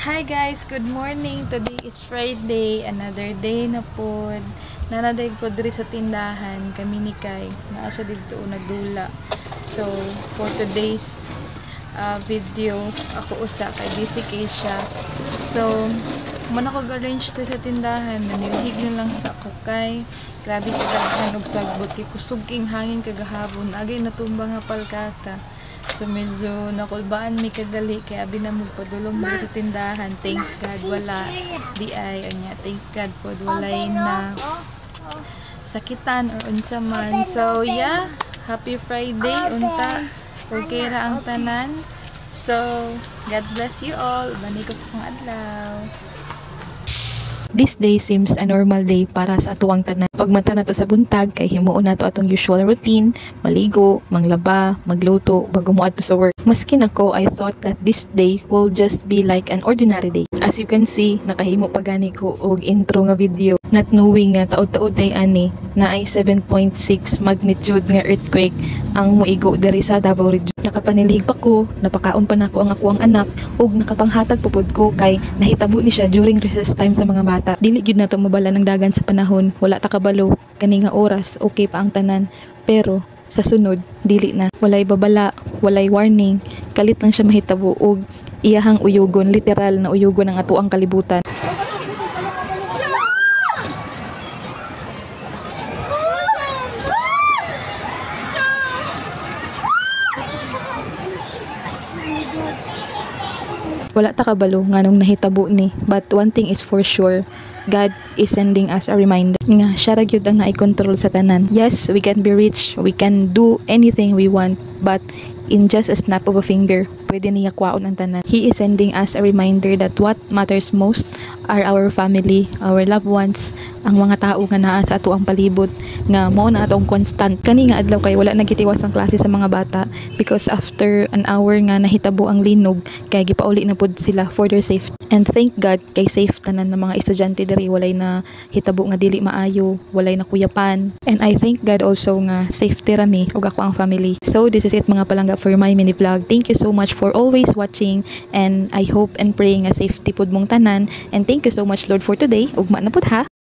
Hi guys, good morning. Today is Friday, another day na pod. Nanaday ko diri sa tindahan, kami ni Kai. Naa siya dito nagdula. So, for today's video, ako usa kay busy Keisha. So, muna ko arrange sa tindahan, nanilhig na lang sa kakay. Grabe kagaghan og sagbot kay kusog king hangin kagahapon. Agay natumba nga palkata. So medyo nakulbaan mi kadali kaya abi na mo padulong mo sa tindahan. Thank God wala di ay anya. Thank God pod walay na sakitan or unsa man. So yeah, happy Friday unta. Okay ra ang tanan. So God bless you all. Bani ko sa kong adlaw. This day seems a normal day para sa atuang tanan. Pagmata na to sa buntag, kay himuon na to atong usual routine, maligo, manglaba, magluto, bago mo ato sa work. Maskin ako, I thought that this day will just be like an ordinary day. As you can see, nakahimo pa gani ko og intro nga video. Not knowing nga taod-taod day ani, na ay 7.6 magnitude nga earthquake ang muigo diri sa Davao Region. Nakapanilig pa ko, napakaon pa nako ang ako ang anak, ug nakapanghatag pupud ko kay nahitabo ni siya during recess time sa mga bata. Dili gyud nato mabala ng dagan sa panahon, wala ta kabalo kani nga oras, okay pa ang tanan. Pero sa sunod, dili na. Walay babala, walay warning, kalit lang siya mahitabo ug iyahang uyugon, literal na uyugon ang ato ang kalibutan. Wala ta kabalo nganong nahitabo ni, but one thing is for sure, God is sending us a reminder nga siya ra gyud ang nai-control sa tanan. Yes, we can be rich, we can do anything we want, but in just a snap of a finger, pwede niya kwaon ang tanan. He is sending us a reminder that what matters most are our family, our loved ones, ang mga tao nga naa sa ato ang palibot, nga mao na atong constant. Kani nga adlaw kay wala nagitiwas ang klase sa mga bata because after an hour nga nahitabo ang linog, kay gipauli na pud sila for their safety. And thank God kay safe tanan ng mga estudyante diri, walay na hitabo nga dili maayo, walay na kuyapan. And I thank God also nga safety rami ug ako ang family. So this is it mga palangga for my mini vlog. Thank you so much for always watching, and I hope and pray nga safety pud mong tanan. And thank you so much Lord for today. Ugma na pud ha.